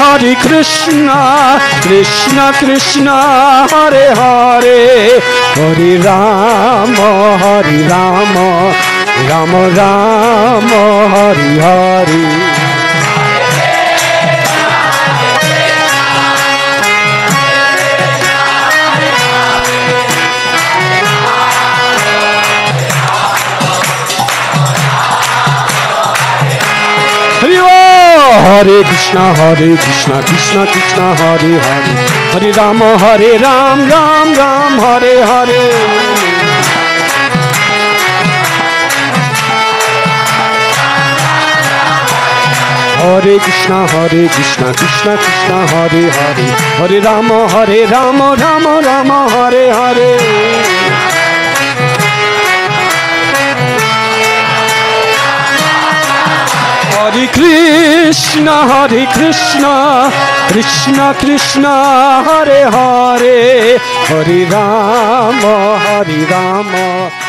Hare Krishna, Krishna Krishna, Hare Hare, Hare Rama, Hare Rama, Rama Rama, Hare Hare. Hare Krishna, Krishna Krishna, Hare Hare, Hare Rama, Hare Ram, Ram Ram, Hare Hare. Hare Krishna, Krishna Krishna, Hare Hare, Hare Rama, Rama Rama, Hare Hare. Hare Krishna, Krishna Krishna, Hare Hare, Hare Rama, Rama.